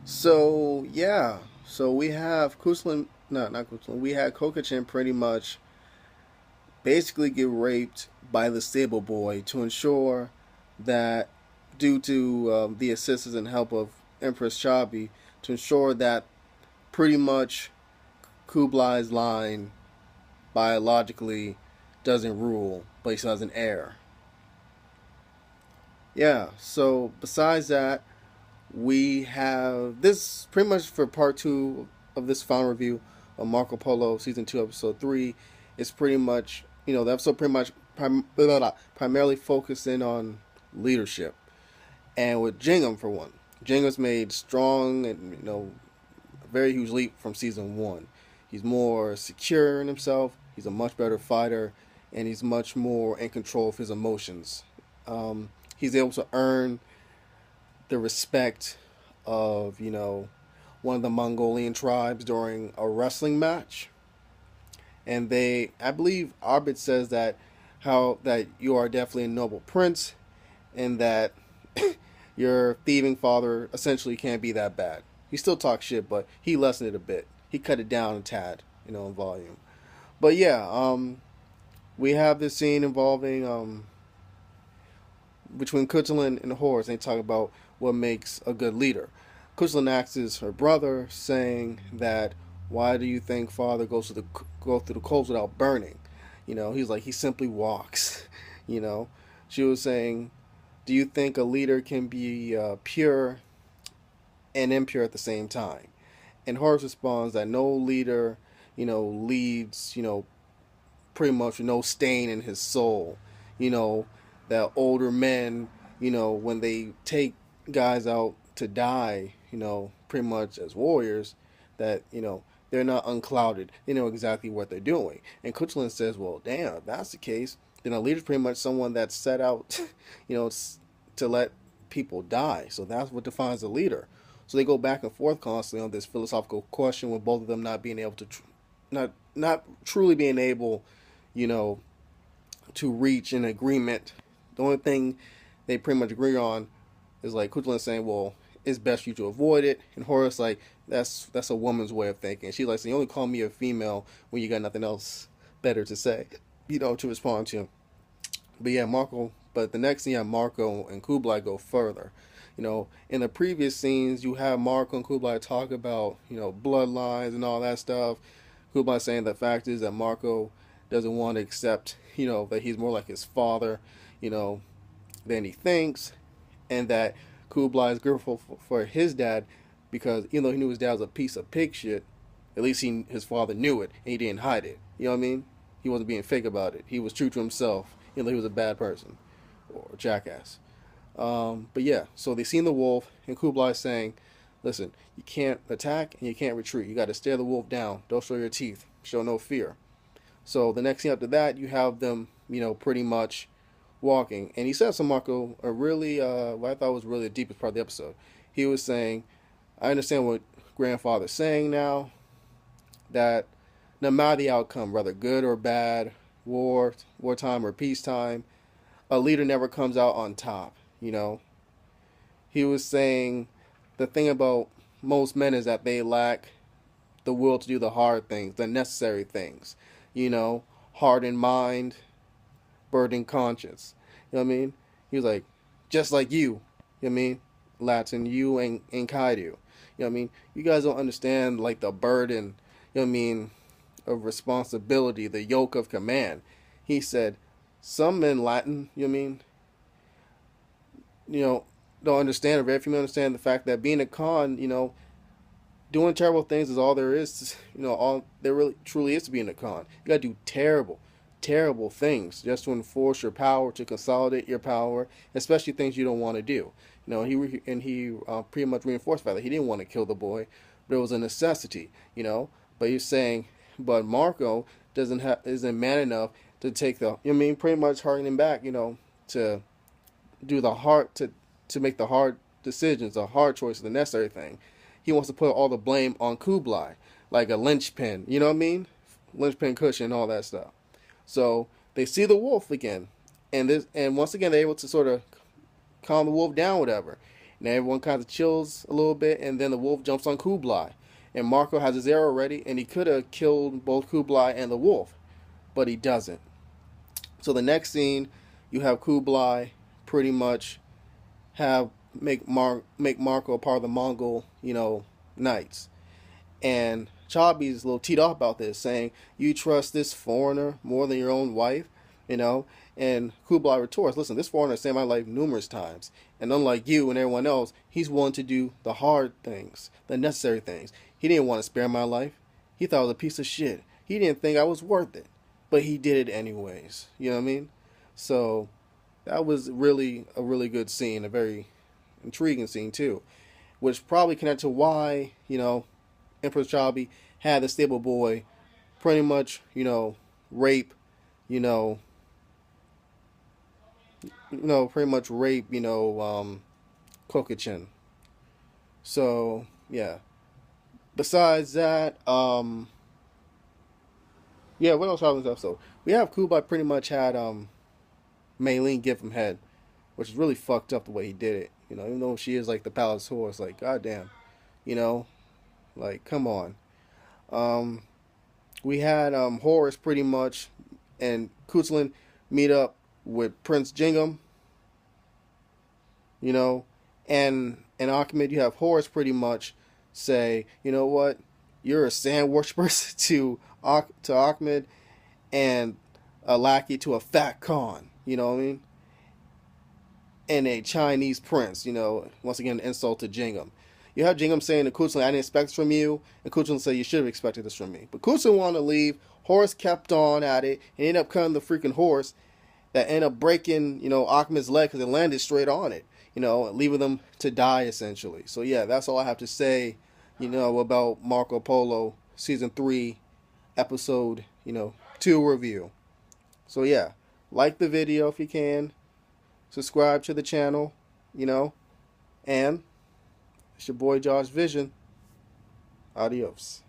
So yeah, so we have Kuslan, no, not Kuslan. We had Kokachin pretty much basically get raped by the stable boy to ensure that, due to the assistance and help of Empress Chabi, to ensure that pretty much Kublai's line biologically doesn't rule, but he still has an heir. Yeah. So besides that, we have this pretty much for part two of this final review of Marco Polo season two, episode three. It's pretty much, the episode pretty much primarily focusing on leadership, and with Jingham for one. Jingham's made strong and a very huge leap from season one. He's more secure in himself. He's a much better fighter, and he's much more in control of his emotions. He's able to earn the respect of one of the Mongolian tribes during a wrestling match, and I believe Arbit says that how that you are definitely a noble prince, and that your thieving father essentially can't be that bad. He still talks shit, but he lessened it a bit. He cut it down a tad, in volume. But yeah, we have this scene involving between Kuchulin and Horus. They talk about what makes a good leader. Kuchulin asks her brother, saying that, "Why do you think father go through the coals without burning?" He's like, he simply walks. You know, she was saying, "Do you think a leader can be pure and impure at the same time?" And Horus responds that no leader, leads, pretty much with no stain in his soul. You know, that older men, when they take guys out to die, pretty much as warriors, that, they're not unclouded. They know exactly what they're doing. And Kuchlin says, well, damn, if that's the case, then a leader's pretty much someone that's set out, to let people die. So that's what defines a leader. So they go back and forth constantly on this philosophical question, with both of them not being able to, not truly being able, you know, to reach an agreement. The only thing they pretty much agree on is like Kutlin saying, "Well, it's best for you to avoid it," and Horace like, "That's a woman's way of thinking." She's like, "So you only call me a female when you got nothing else better to say, to respond to." But yeah, Marco. But the next thing, yeah, Marco and Kublai go further. In the previous scenes, you have Marco and Kublai talk about bloodlines and all that stuff. Kublai saying the fact is that Marco doesn't want to accept that he's more like his father, you know, than he thinks, and that Kublai is grateful for his dad because even though he knew his dad was a piece of pig shit, at least his father knew it and he didn't hide it. You know what I mean? He wasn't being fake about it. He was true to himself, even though he was a bad person or jackass. But yeah, so they seen the wolf, and Kublai saying, "Listen, you can't attack and you can't retreat. You got to stare the wolf down. Don't show your teeth. Show no fear." So the next thing after that, you have them, pretty much walking. And he said to Marco a really, what I thought was really the deepest part of the episode. He was saying, "I understand what grandfather's saying now, that no matter the outcome, whether good or bad, wartime or peacetime, a leader never comes out on top, you know." He was saying the thing about most men is that they lack the will to do the hard things, the necessary things, heart and mind, burdened conscience. You know what I mean? He was like, just like you. You know what I mean? Latin, you and Kaidu. You know what I mean? You guys don't understand like the burden, you know what I mean, of responsibility, the yoke of command. He said, some men Latin, you know what I mean, you know, don't understand, or very few men understand the fact that being a con, doing terrible things is all there is. All there really truly is to being a con. You gotta do terrible, terrible things just to enforce your power, to consolidate your power, especially things you don't want to do. He pretty much reinforced that he didn't want to kill the boy, but it was a necessity. But he's saying, but Marco isn't man enough to take pretty much hardening back, to do the hard to make the hard decisions, the hard choices, the necessary thing. He wants to put all the blame on Kublai, like a linchpin. You know what I mean? Linchpin cushion, all that stuff. So they see the wolf again, and once again they're able to sort of calm the wolf down, whatever. and everyone kind of chills a little bit, and then the wolf jumps on Kublai, and Marco has his arrow ready, and he could have killed both Kublai and the wolf, but he doesn't. So the next scene, you have Kublai pretty much make Marco a part of the Mongol, knights, and Chabi's a little teed off about this, saying, "You trust this foreigner more than your own wife," you know. And Kublai retorts, "Listen, this foreigner saved my life numerous times, and unlike you and everyone else, he's willing to do the hard things, the necessary things. He didn't want to spare my life. He thought I was a piece of shit. He didn't think I was worth it, but he did it anyways." You know what I mean? So that was really a really good scene, a very intriguing scene too, which probably connected to why Empress Chabi had the stable boy pretty much rape pretty much rape Kokichin. So yeah. Besides that, yeah, what else happened in this episode? We have Kublai pretty much had Maylene give him head, which is really fucked up the way he did it. Even though she is like the palace horse, like goddamn, like come on. We had Horus pretty much and Kuzlin meet up with Prince Jingham, and in Ahmed you have Horus pretty much say, "You know what, you're a sand worshiper," to Ahmed, and a lackey to a fat Khan. You know what I mean? And a Chinese prince. Once again, an insult to Jingham. You have Jingham saying to Kuzlin, "I didn't expect this from you," and Kuzlin say, "You should have expected this from me." But Kuzlin wanted to leave. Horus kept on at it, and ended up cutting the freaking horse. That ended up breaking, Ahmed's leg because it landed straight on it, leaving them to die essentially. So yeah, that's all I have to say, about Marco Polo season 3, episode, 2 review. So yeah, like the video if you can, subscribe to the channel, and it's your boy Josh Vision. Adios.